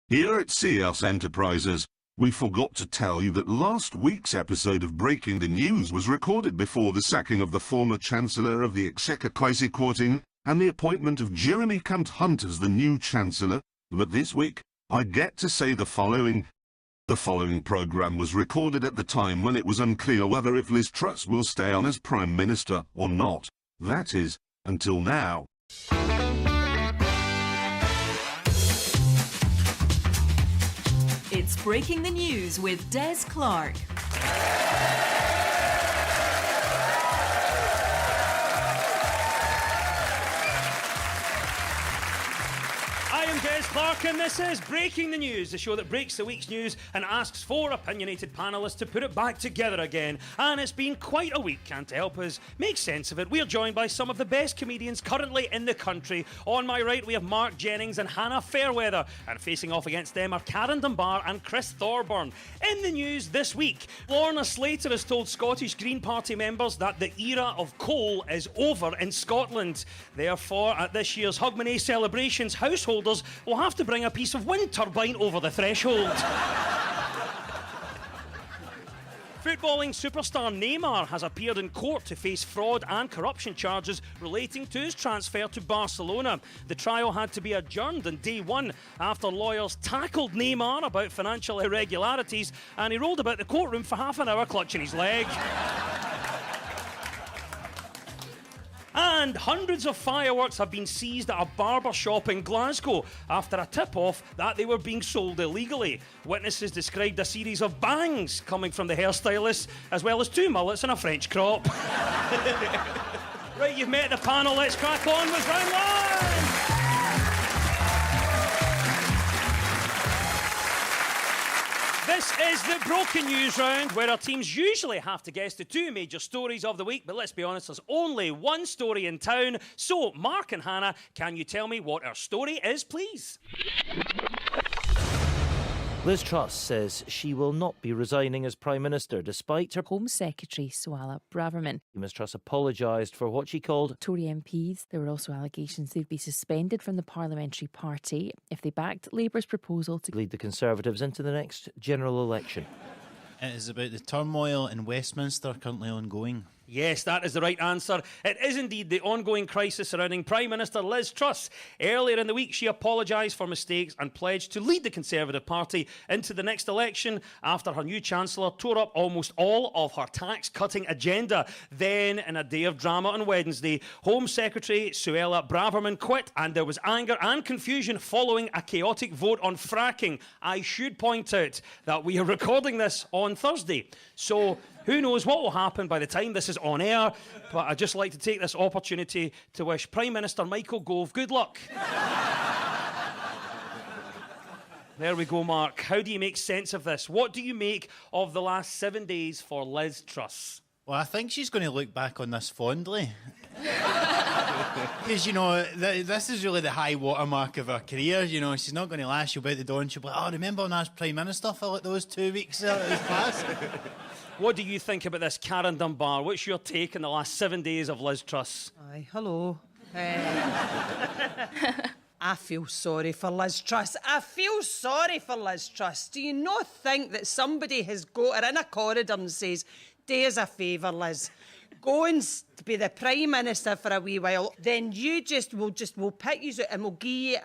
Here at CS Enterprises, we forgot to tell you that last week's episode of Breaking the News was recorded before the sacking of the former Chancellor of the Exchequer Kwasi Kwarteng and the appointment of Jeremy Kant Hunt as the new Chancellor, but this week, I get to say the following. The following programme was recorded at the time when it was unclear whether if Liz Truss will stay on as Prime Minister or not. That is, until now. It's Breaking the News with Des Clark. I am Des Clark and this is Breaking the News, the show that breaks the week's news and asks four opinionated panellists to put it back together again. And it's been quite a week, and to help us make sense of it, we are joined by some of the best comedians currently in the country. On my right, we have Mark Jennings and Hannah Fairweather, and facing off against them are Karen Dunbar and Chris Thorburn. In the news this week, Lorna Slater has told Scottish Green Party members that the era of coal is over in Scotland. Therefore, at this year's Hogmanay celebrations, householders will have to bring a piece of wind turbine over the threshold. Footballing superstar Neymar has appeared in court to face fraud and corruption charges relating to his transfer to Barcelona. The trial had to be adjourned on day one after lawyers tackled Neymar about financial irregularities, and he rolled about the courtroom for half an hour clutching his leg. And hundreds of fireworks have been seized at a barber shop in Glasgow after a tip-off that they were being sold illegally. Witnesses described a series of bangs coming from the hairstylist, as well as two mullets and a French crop. Right, you've met the panel. Let's crack on with round one. This is the Broken News round, where our teams usually have to guess the two major stories of the week, but let's be honest, there's only one story in town. So, Mark and Hannah, can you tell me what our story is, please? Liz Truss says she will not be resigning as Prime Minister despite her Home Secretary Suella Braverman. Ms Truss apologised for what she called Tory MPs. There were also allegations they'd be suspended from the parliamentary party if they backed Labour's proposal to lead the Conservatives into the next general election. It is about the turmoil in Westminster currently ongoing. Yes, that is the right answer. It is indeed the ongoing crisis surrounding Prime Minister Liz Truss. Earlier in the week, she apologised for mistakes and pledged to lead the Conservative Party into the next election after her new Chancellor tore up almost all of her tax-cutting agenda. Then, in a day of drama on Wednesday, Home Secretary Suella Braverman quit, and there was anger and confusion following a chaotic vote on fracking. I should point out that we are recording this on Thursday, so who knows what will happen by the time this is on air, but I'd just like to take this opportunity to wish Prime Minister Michael Gove good luck. There we go, Mark. How do you make sense of this? What do you make of the last 7 days for Liz Truss? Well, I think she's going to look back on this fondly. Because, you know, this is really the high watermark of her career. You know, she's not going to lash you about the door and she'll be like, oh, remember when I was Prime Minister for like those 2 weeks that was past? What do you think about this, Karen Dunbar? What's your take in the last 7 days of Liz Truss? Aye, hello. I feel sorry for Liz Truss. I feel sorry for Liz Truss. Do you not think that somebody has got her in a corridor and says, do us a favour, Liz, go and be the Prime Minister for a wee while, then you we'll pick you out and we'll give you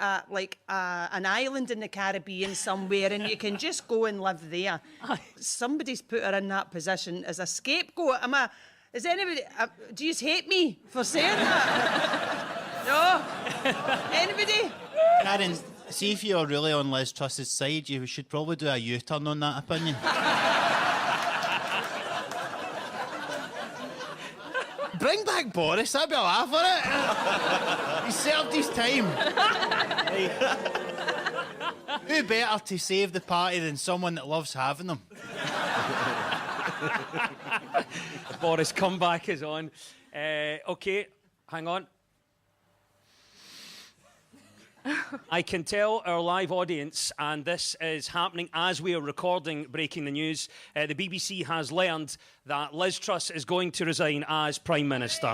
an island in the Caribbean somewhere and you can just go and live there. Somebody's put her in that position as a scapegoat. Is anybody, do you hate me for saying that? No? Anybody? Karen, see if you're really on Liz Truss's side, you should probably do a U-turn on that opinion. Bring back Boris, that'd be a laugh on it. He served his time. Who better to save the party than someone that loves having them? The Boris comeback is on. OK, hang on. I can tell our live audience, and this is happening as we are recording Breaking the News, the BBC has learned that Liz Truss is going to resign as Prime Minister.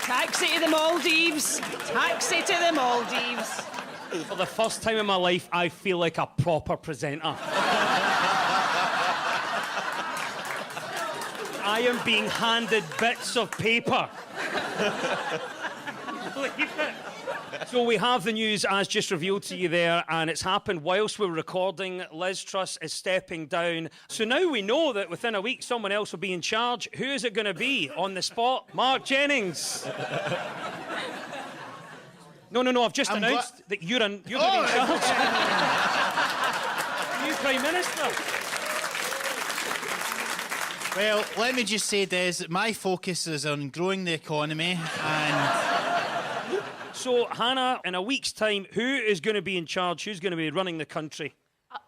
Taxi to the Maldives. Taxi to the Maldives. For the first time in my life, I feel like a proper presenter. I am being handed bits of paper. Believe it. So we have the news as just revealed to you there, and it's happened whilst we're recording. Liz Truss is stepping down. So now we know that within a week someone else will be in charge. Who is it going to be on the spot? Mark Jennings. No, I've just announced that you're going to be in charge. New Prime Minister. Well, let me just say, Des, that my focus is on growing the economy and... So, Hannah, in a week's time, who is going to be in charge? Who's going to be running the country?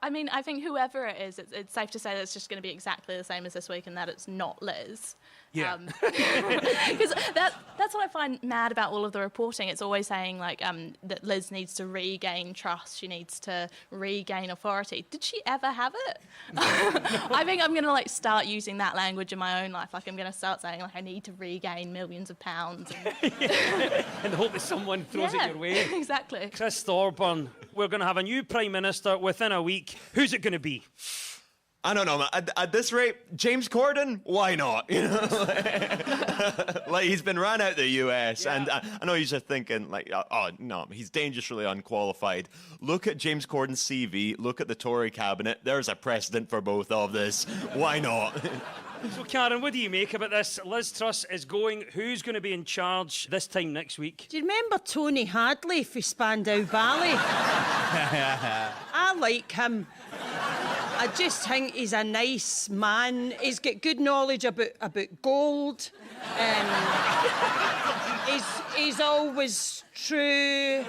I mean, I think whoever it is, it's safe to say that it's just going to be exactly the same as this week and that it's not Liz. Yeah. Because that's what I find mad about all of the reporting. It's always saying, like, that Liz needs to regain trust. She needs to regain authority. Did she ever have it? I think I'm going to, like, start using that language in my own life. Like, I'm going to start saying, like, I need to regain millions of pounds. And hope that someone throws it your way. Exactly. Chris Thorburn, we're going to have a new Prime Minister within a week. Who's it going to be? I don't know, man. At this rate, James Corden, why not? You know, like he's been ran out of the US, and I know you're just thinking, like, oh no, he's dangerously unqualified. Look at James Corden's CV. Look at the Tory cabinet. There's a precedent for both of this. Why not? So, Karen, what do you make about this? Liz Truss is going. Who's going to be in charge this time next week? Do you remember Tony Hadley for Spandau Ballet? I like him. I just think he's a nice man. He's got good knowledge about gold. He's always true.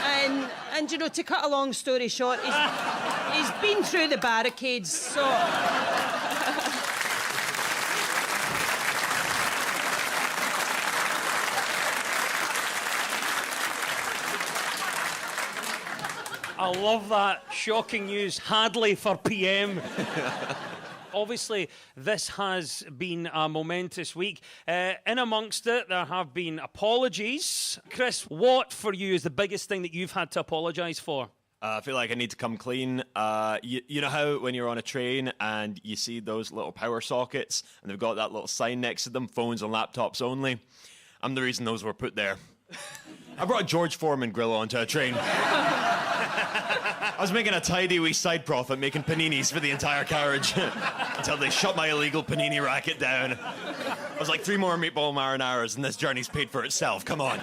And you know, to cut a long story short, he's been through the barricades, so... I love that. Shocking news. Hadley for PM. Obviously, this has been a momentous week. In amongst it, there have been apologies. Chris, what for you is the biggest thing that you've had to apologise for? I feel like I need to come clean. You know how when you're on a train and you see those little power sockets and they've got that little sign next to them, phones and laptops only? I'm the reason those were put there. I brought a George Foreman grill onto a train. I was making a tidy wee side profit making paninis for the entire carriage until they shut my illegal panini racket down. I was like, 3 more meatball marinaras and this journey's paid for itself. Come on.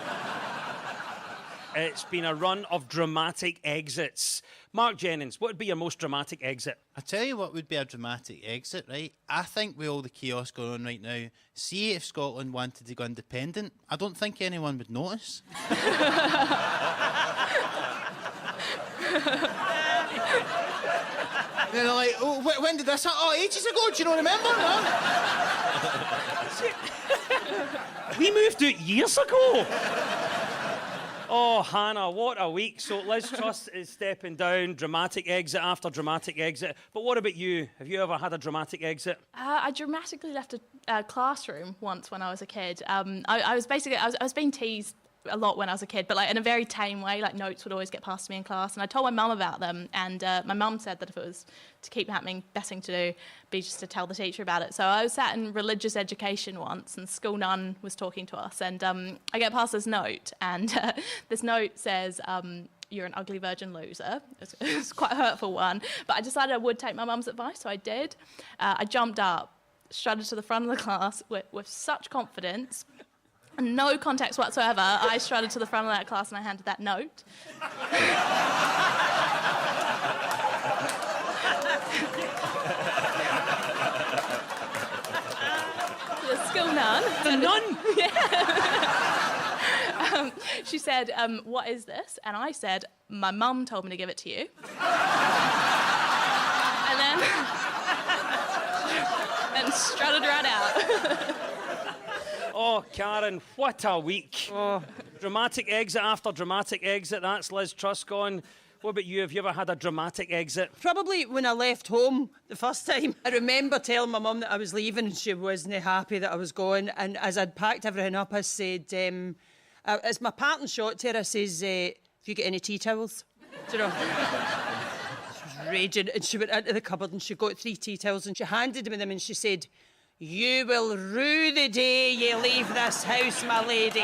It's been a run of dramatic exits. Mark Jennings, what would be your most dramatic exit? I tell you what would be a dramatic exit, right? I think with all the chaos going on right now, see if Scotland wanted to go independent, I don't think anyone would notice. They're like, oh, when did this happen? Oh, ages ago, do you not remember? No? We moved out years ago. Oh, Hannah, what a week. So Liz Truss is stepping down, dramatic exit after dramatic exit. But what about you? Have you ever had a dramatic exit? I dramatically left a classroom once when I was a kid. I was being teased a lot when I was a kid, but like in a very tame way. Like notes would always get passed to me in class, and I told my mum about them, and my mum said that if it was to keep happening, best thing to do be just to tell the teacher about it. So I was sat in religious education once, and school nun was talking to us, and I get past this note, and this note says, you're an ugly virgin loser. It's quite a hurtful one, but I decided I would take my mum's advice, so I did. I jumped up, strutted to the front of the class with such confidence, and no context whatsoever. I strutted to the front of that class and I handed that note. The school nun. The nun? Yeah. She said, what is this? And I said, my mum told me to give it to you. And then strutted right out. Oh, Karen, what a week. Oh. Dramatic exit after dramatic exit. That's Liz Truss gone. What about you? Have you ever had a dramatic exit? Probably when I left home the first time. I remember telling my mum that I was leaving and she wasn't happy that I was going. And as I'd packed everything up, I said, as my parting shot to her, I says, have you got any tea towels? Do you know? She was raging and she went into the cupboard and she got 3 tea towels and she handed me them and she said, "You will rue the day you leave this house, my lady."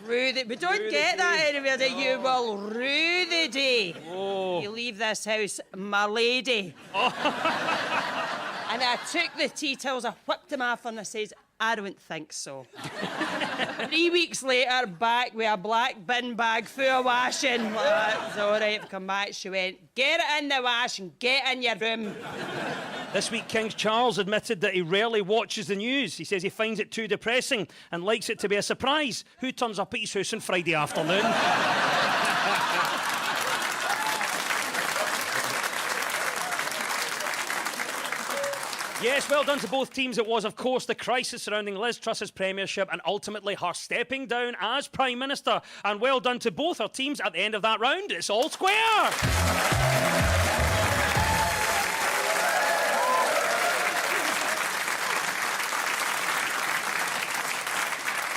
Rue the... We don't get that anywhere. That you will rue the day you leave this house, my lady. And I took the tea towels, I whipped them off and I says, "I don't think so." 3 weeks later, back with a black bin bag full of washing. Well, that's all right, come back. She went, "Get it in the wash and get in your room." This week, King Charles admitted that he rarely watches the news. He says he finds it too depressing and likes it to be a surprise. Who turns up at his house on Friday afternoon? Yes, well done to both teams. It was, of course, the crisis surrounding Liz Truss's premiership and ultimately her stepping down as Prime Minister. And well done to both our teams at the end of that round. It's all square.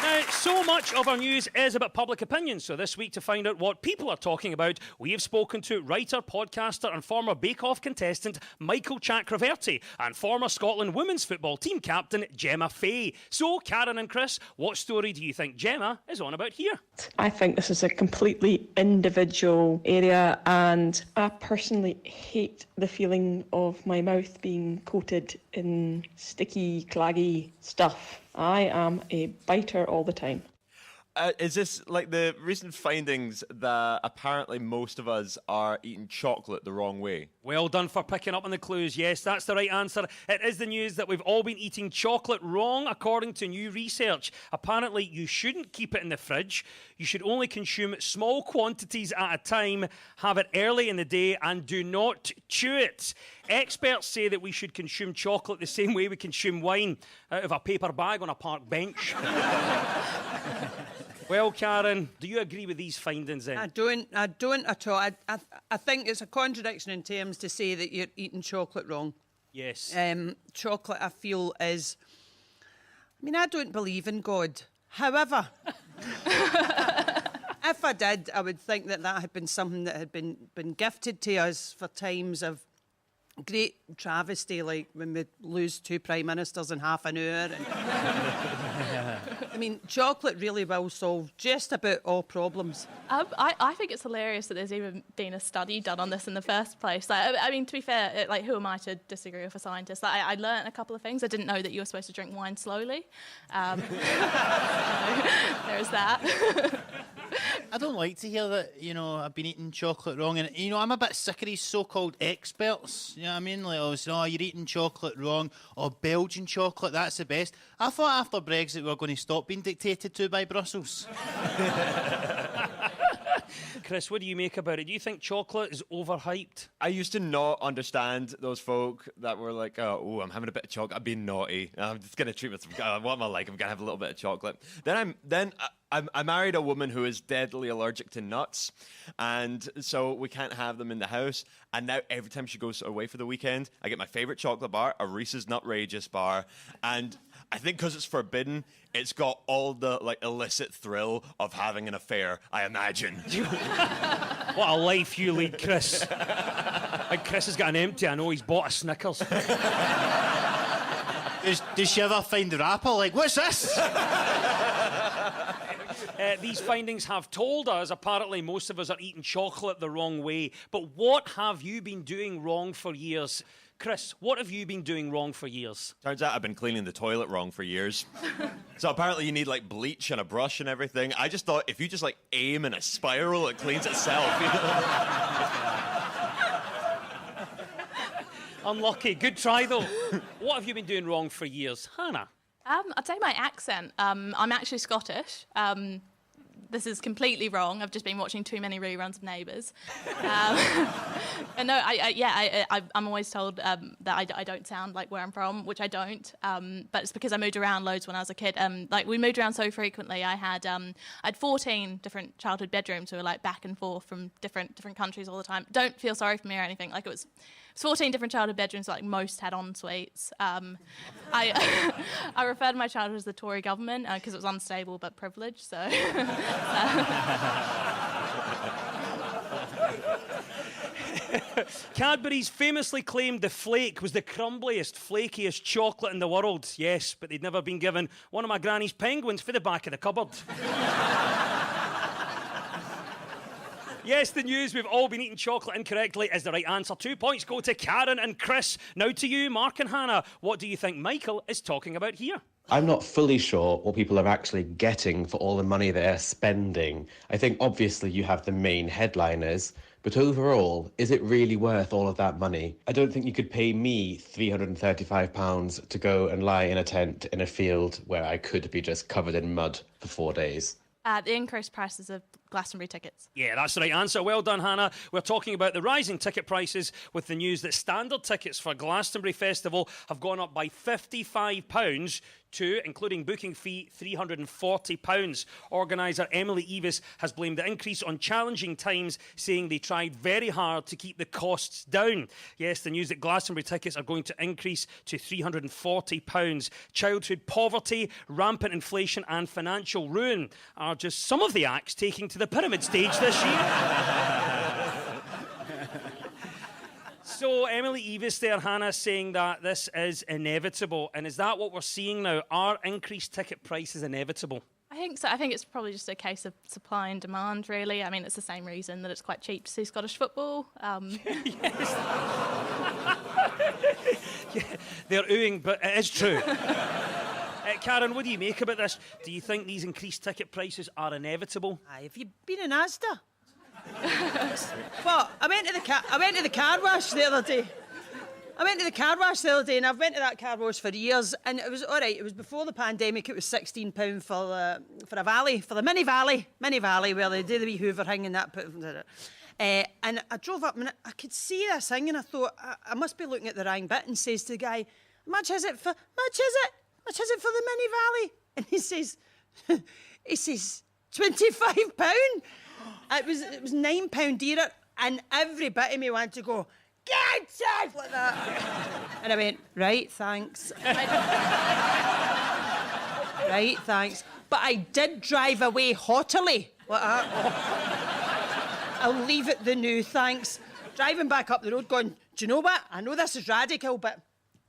Now, so much of our news is about public opinion, so this week to find out what people are talking about, we have spoken to writer, podcaster and former Bake Off contestant Michael Chakraverty and former Scotland women's football team captain Gemma Fay. So, Karen and Chris, what story do you think Gemma is on about here? I think this is a completely individual area and I personally hate the feeling of my mouth being coated in sticky, claggy stuff. I am a biter all the time. Is this like the recent findings that apparently most of us are eating chocolate the wrong way? Well done for picking up on the clues. Yes, that's the right answer. It is the news that we've all been eating chocolate wrong, according to new research. Apparently, you shouldn't keep it in the fridge. You should only consume small quantities at a time, have it early in the day, and do not chew it. Experts say that we should consume chocolate the same way we consume wine, out of a paper bag on a park bench. Well, Karen, do you agree with these findings then? I don't at all. I think it's a contradiction in terms to say that you're eating chocolate wrong. Yes. Chocolate, I feel, is... I mean, I don't believe in God. However, if I did, I would think that that had been something that had been gifted to us for times of great travesty, like when we lose 2 prime ministers in half an hour. I mean, chocolate really will solve just about all problems. I think it's hilarious that there's even been a study done on this in the first place. Like, I mean, to be fair, like, who am I to disagree with a scientist? Like, I learnt a couple of things. I didn't know that you were supposed to drink wine slowly. There's that. I don't like to hear that, I've been eating chocolate wrong. And, I'm a bit sick of these so-called experts. You know what I mean? Like, you're eating chocolate wrong. Or Belgian chocolate, that's the best. I thought after Brexit we were going to stop being dictated to by Brussels. Chris, what do you make about it? Do you think chocolate is overhyped? I used to not understand those folk that were like, oh, I'm having a bit of chocolate. I'm being naughty. I'm just going to treat myself. What am I like? I'm going to have a little bit of chocolate. Then I married a woman who is deadly allergic to nuts, and so we can't have them in the house. And now every time she goes away for the weekend, I get my favourite chocolate bar, a Reese's Nutrageous bar, and I think because it's forbidden, it's got all the illicit thrill of having an affair, I imagine. What a life you lead, Chris. Like Chris has got an empty, I know he's bought a Snickers. Does she ever find the wrapper? Like, what's this? These findings have told us, apparently, most of us are eating chocolate the wrong way. But what have you been doing wrong for years? Chris, what have you been doing wrong for years? Turns out I've been cleaning the toilet wrong for years. So apparently you need bleach and a brush and everything. I just thought if you just aim in a spiral, it cleans itself. Unlucky. Good try, though. What have you been doing wrong for years? Hannah? I'd say my accent. I'm actually Scottish. this is completely wrong. I've just been watching too many reruns of Neighbours. And no, I'm always told that I don't sound like where I'm from, which I don't. But it's because I moved around loads when I was a kid. Like we moved around so frequently. I had 14 different childhood bedrooms who were like back and forth from different countries all the time. Don't feel sorry for me or anything. Like it was 14 different childhood bedrooms. Like most had en suites. I refer to my childhood as the Tory government because it was unstable but privileged. So. Cadbury's famously claimed the flake was the crumbliest, flakiest chocolate in the world. Yes, but they'd never been given one of my granny's penguins for the back of the cupboard. Yes, the news we've all been eating chocolate incorrectly is the right answer. 2 points go to Karen and Chris. Now to you, Mark and Hannah. What do you think Michael is talking about here? I'm not fully sure what people are actually getting for all the money they're spending. I think obviously you have the main headliners, but overall, is it really worth all of that money? I don't think you could pay me £335 to go and lie in a tent in a field where I could be just covered in mud for 4 days. The increased prices of Glastonbury tickets. Yeah, that's the right answer. Well done, Hannah. We're talking about the rising ticket prices with the news that standard tickets for Glastonbury Festival have gone up by £55 to, including booking fee, £340. Organiser Emily Evis has blamed the increase on challenging times, saying they tried very hard to keep the costs down. Yes, the news that Glastonbury tickets are going to increase to £340. Childhood poverty, rampant inflation and financial ruin are just some of the acts taking to the pyramid stage this year. So, Emily Evis there, Hannah, saying that this is inevitable. And is that what we're seeing now? Are increased ticket prices inevitable? I think so. I think it's probably just a case of supply and demand, really. I mean, it's the same reason that it's quite cheap to see Scottish football. Yes. Yeah, they're oohing, but it is true. Karen, what do you make about this? Do you think these increased ticket prices are inevitable? Aye, have you been in Asda? But I went to the car wash the other day. And I've went to that car wash for years, and it was all right. It was before the pandemic. It was £16 for a Valley, for the mini Valley where they do the wee Hoover thing and that. And I drove up and I could see this thing, and I thought I must be looking at the wrong bit, and says to the guy, "How much is it for the mini Valley?" And he says, £25. It was £9 dearer, and every bit of me wanted to go, "Get out!" like that. And I went, "Right, thanks." Right, thanks. But I did drive away haughtily like that. I'll leave it the new, thanks. Driving back up the road going, "Do you know what? I know this is radical, but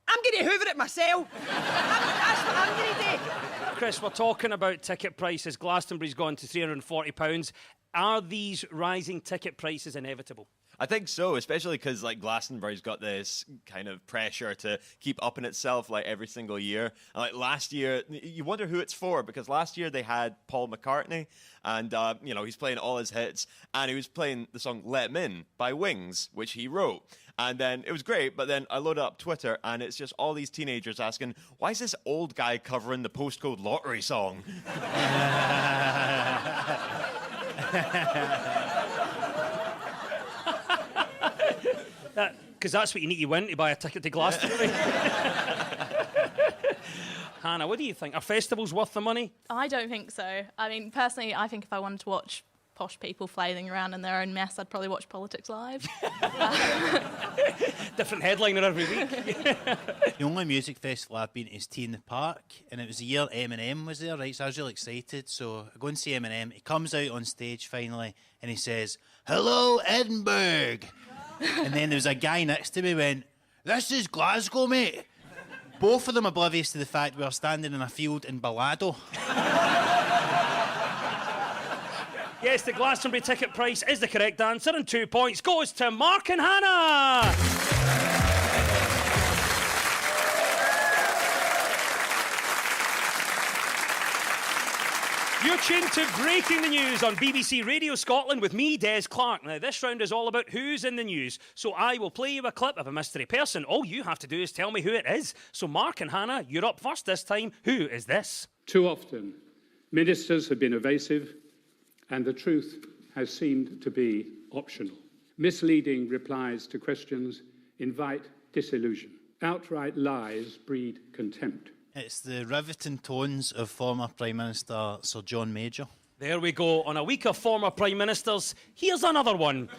I'm going to hoover it myself." That's what I'm going to do. Chris, we're talking about ticket prices. Glastonbury's gone to £340. Are these rising ticket prices inevitable? I think so, especially because like Glastonbury's got this kind of pressure to keep upping itself like every single year. And, like last year, you wonder who it's for, because last year they had Paul McCartney, and he's playing all his hits, and he was playing the song "Let 'Em In" by Wings, which he wrote. And then it was great, but then I loaded up Twitter, and it's just all these teenagers asking, "Why is this old guy covering the Postcode Lottery song?" Because that's what you need to win to buy a ticket to Glastonbury. Hannah, what do you think? Are festivals worth the money? I don't think so. I mean, personally, I think if I wanted to watch posh people flailing around in their own mess, I'd probably watch Politics Live. Different headliner every week. The only music festival I've been to is Tea in the Park, and it was the year Eminem was there, right? So I was really excited. So I go and see Eminem. He comes out on stage finally, and he says, "Hello, Edinburgh." And then there was a guy next to me went, "This is Glasgow, mate." Both of them oblivious to the fact we were standing in a field in Balado. Yes, the Glastonbury ticket price is the correct answer, and 2 points goes to Mark and Hannah. You're tuned to Breaking the News on BBC Radio Scotland with me, Des Clark. Now, this round is all about who's in the news. So I will play you a clip of a mystery person. All you have to do is tell me who it is. So Mark and Hannah, you're up first this time. Who is this? Too often, ministers have been evasive, and the truth has seemed to be optional. Misleading replies to questions invite disillusion. Outright lies breed contempt. It's the riveting tones of former Prime Minister Sir John Major. There we go. On a week of former Prime Ministers, here's another one.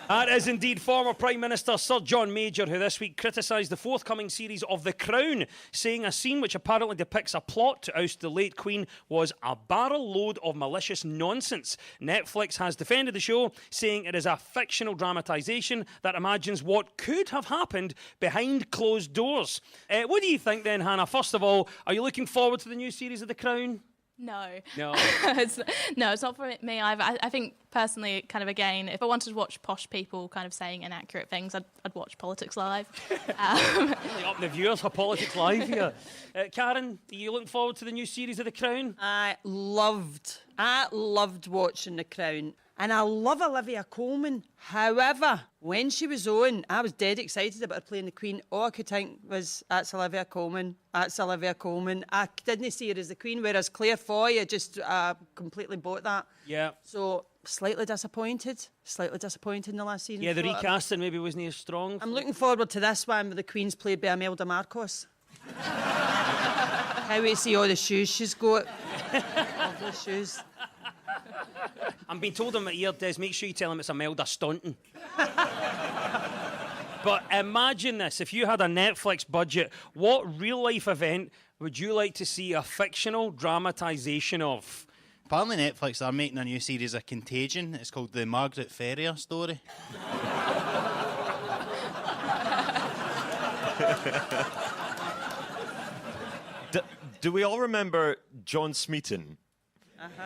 That is indeed former Prime Minister Sir John Major, who this week criticised the forthcoming series of The Crown, saying a scene which apparently depicts a plot to oust the late Queen was a barrel load of malicious nonsense. Netflix has defended the show, saying it is a fictional dramatisation that imagines what could have happened behind closed doors. What do you think then, Hannah? First of all, are you looking forward to the new series of The Crown? No. No. it's not for me either. I think personally, kind of again, if I wanted to watch posh people kind of saying inaccurate things, I'd watch Politics Live. Really up the viewers for Politics Live here. Karen, are you looking forward to the new series of The Crown? I loved watching The Crown. And I love Olivia Colman. However, when she was on, I was dead excited about her playing the Queen. All I could think was, that's Olivia Colman. That's Olivia Colman. I didn't see her as the Queen, whereas Claire Foy, I just completely bought that. Yeah. So, slightly disappointed. Slightly disappointed in the last season. Yeah, the recasting maybe wasn't as strong. I'm looking forward to this one where the Queen's played by Imelda Marcos. How we see all the shoes she's got. All the shoes. I'm being told in my ear, Des, make sure you tell him it's Imelda Staunton. But imagine this, if you had a Netflix budget, what real-life event would you like to see a fictional dramatisation of? Apparently Netflix are making a new series of Contagion. It's called The Margaret Ferrier Story. Do we all remember John Smeaton?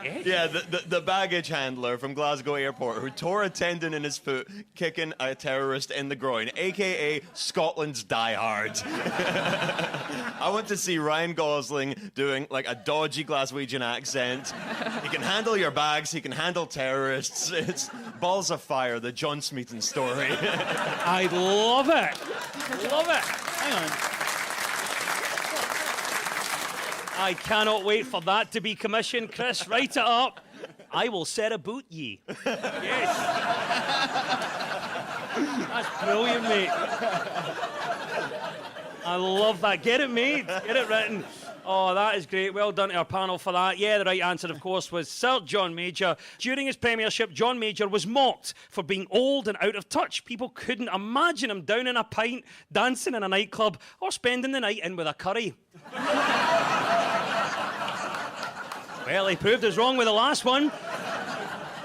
Yes. Yeah, the baggage handler from Glasgow Airport who tore a tendon in his foot kicking a terrorist in the groin, a.k.a. Scotland's Die Hard. I want to see Ryan Gosling doing like a dodgy Glaswegian accent. He can handle your bags, he can handle terrorists. It's Balls of Fire, the John Smeaton story. I love it. Love it. Hang on. I cannot wait for that to be commissioned. Chris, write it up. I will set about ye. Yes. That's brilliant, mate. I love that. Get it made. Get it written. Oh, that is great. Well done to our panel for that. Yeah, the right answer, of course, was Sir John Major. During his premiership, John Major was mocked for being old and out of touch. People couldn't imagine him down in a pint, dancing in a nightclub, or spending the night in with a curry. Well, he proved us wrong with the last one.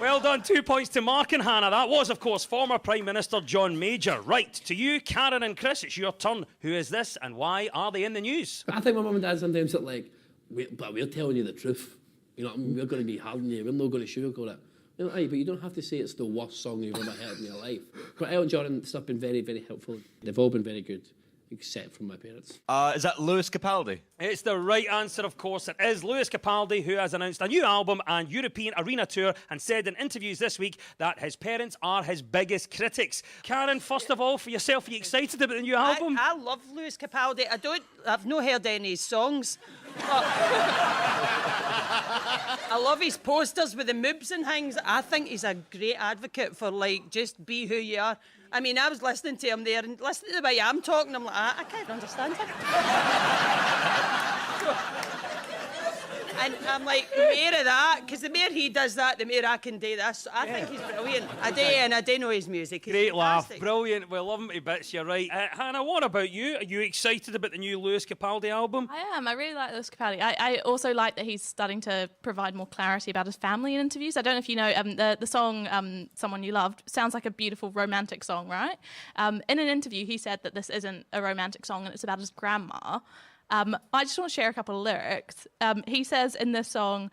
Well done, 2 points to Mark and Hannah. That was, of course, former Prime Minister John Major. Right, to you, Karen and Chris, it's your turn. Who is this and why are they in the news? I think my mum and dad sometimes are like, but we're telling you the truth. You know, we're going to be hard on you. We're not going to sugarcoat it. You know, aye, but you don't have to say it's the worst song you've ever heard in your life. But Elton John and stuff been very, very helpful. They've all been very good, except from my parents. Is that Lewis Capaldi? It's the right answer, of course. It is Lewis Capaldi, who has announced a new album and European arena tour and said in interviews this week that his parents are his biggest critics. Karen, first of all, for yourself, are you excited about the new album? I love Lewis Capaldi. I've not heard any of his songs. I love his posters with the moobs and things. I think he's a great advocate for, like, just be who you are. I mean, I was listening to him there and listening to the way I'm talking, I'm like, I can't understand him. And I'm like, more of that, because the more he does that, the more I can do this. So I think he's brilliant. I do know his music. He's Great fantastic. laugh. Brilliant. We love him to bits, you're right. Hannah, what about you? Are you excited about the new Lewis Capaldi album? I am. I really like Lewis Capaldi. I also like that he's starting to provide more clarity about his family in interviews. I don't know if you know, the song Someone You Loved sounds like a beautiful romantic song, right? In an interview, he said that this isn't a romantic song and it's about his grandma. I just want to share a couple of lyrics. He says in this song,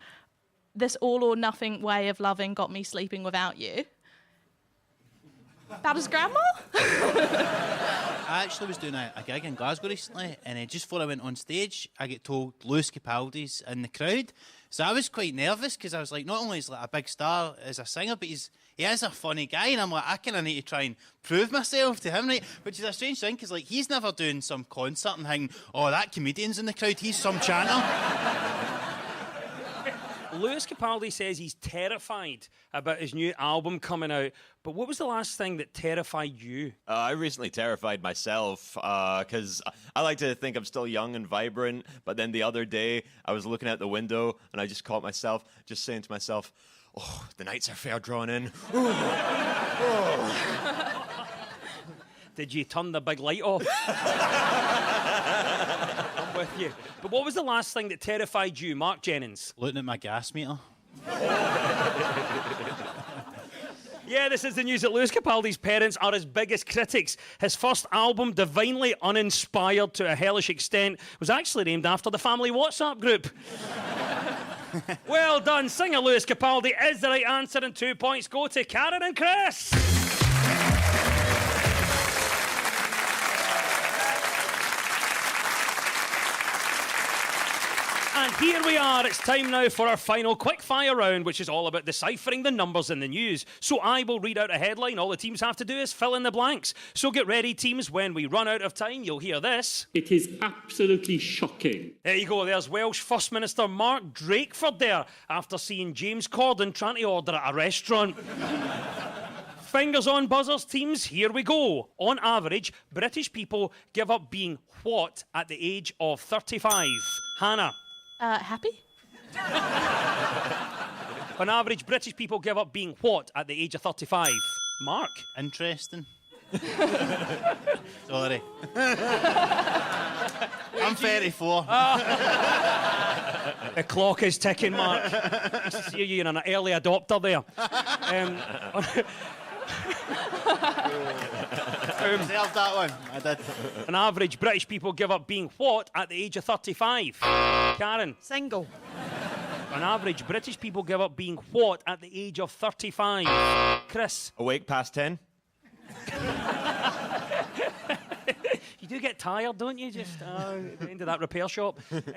"This all or nothing way of loving got me sleeping without you." About his grandma? I actually was doing a gig in Glasgow recently, and just before I went on stage, I get told Lewis Capaldi's in the crowd. So I was quite nervous because I was like, not only is he like a big star as a singer, but he is a funny guy, and I'm like, I kind of need to try and prove myself to him, right? Which is a strange thing because like he's never doing some concert and thinking, oh, that comedian's in the crowd, he's some chanter. Lewis Capaldi says he's terrified about his new album coming out. But what was the last thing that terrified you? I recently terrified myself because I like to think I'm still young and vibrant. But then the other day, I was looking out the window and I just caught myself just saying to myself, oh, the nights are fair drawn in. Did you turn the big light off? I'm with you. But what was the last thing that terrified you, Mark Jennings? Looking at my gas meter. Yeah, this is the news that Lewis Capaldi's parents are his biggest critics. His first album, divinely uninspired to a hellish extent, was actually named after the family WhatsApp group. Well done. Singer Lewis Capaldi is the right answer, and 2 points go to Karen and Chris. And here we are. It's time now for our final quickfire round, which is all about deciphering the numbers in the news. So I will read out a headline. All the teams have to do is fill in the blanks. So get ready, teams. When we run out of time, you'll hear this. It is absolutely shocking. There you go. There's Welsh First Minister Mark Drakeford there after seeing James Corden trying to order at a restaurant. Fingers on buzzers, teams. Here we go. On average, British people give up being what at the age of 35? Hannah. Happy? On average, British people give up being what at the age of 35? Mark. Interesting. Sorry. I'm 34. The clock is ticking, Mark. I see you in an early adopter there. Deserved that one. I did. On average, British people give up being what at the age of 35? Karen. Single. On average, British people give up being what at the age of 35? Chris. Awake past 10. You do get tired, don't you? Just at the end of that repair shop. It's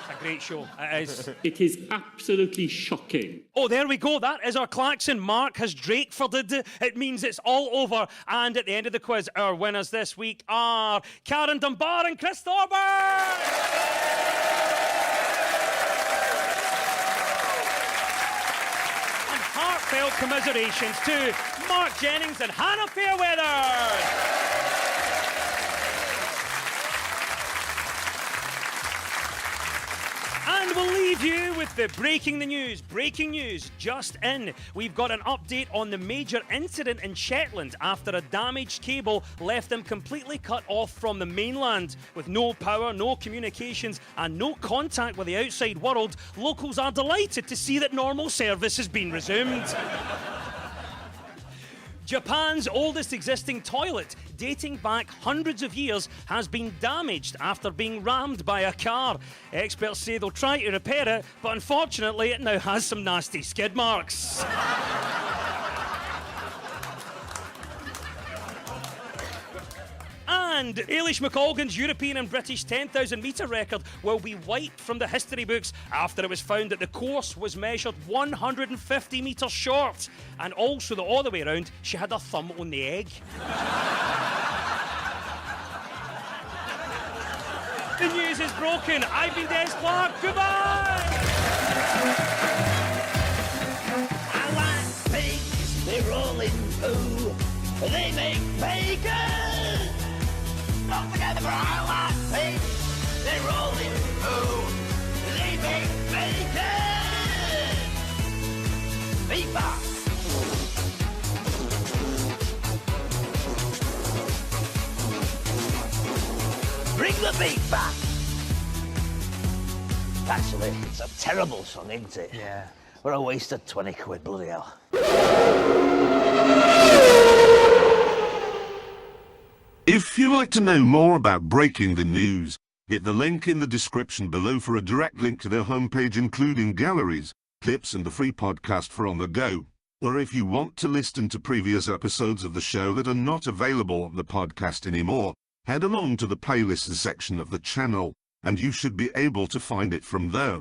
a great show. It is. It is absolutely shocking. Oh, there we go. That is our klaxon. Mark has Drakeforded. It means it's all over. And at the end of the quiz, our winners this week are Karen Dunbar and Chris Thorburn. And heartfelt commiserations to Mark Jennings and Hannah Fairweather. And we'll leave you with the breaking news. Breaking news just in. We've got an update on the major incident in Shetland after a damaged cable left them completely cut off from the mainland. With no power, no communications, and no contact with the outside world, locals are delighted to see that normal service has been resumed. Japan's oldest existing toilet, dating back hundreds of years, has been damaged after being rammed by a car. Experts say they'll try to repair it, but unfortunately it now has some nasty skid marks. And Eilish McColgan's European and British 10,000 metre record will be wiped from the history books after it was found that the course was measured 150 metres short. And also, the other way around, she had her thumb on the egg. The news is broken. I've been Des Clark. Goodbye! I like pigs, they roll in poo, they make bacon. Don't forget the I like pigs, they roll in poo, they make bacon. Beef box. Bring the beef back. Actually, it's a terrible song, isn't it? Yeah. What a waste of 20 quid, bloody hell. If you'd like to know more about breaking the news, hit the link in the description below for a direct link to their homepage, including galleries, clips and the free podcast for On The Go. Or if you want to listen to previous episodes of the show that are not available on the podcast anymore, head along to the playlists section of the channel, and you should be able to find it from there.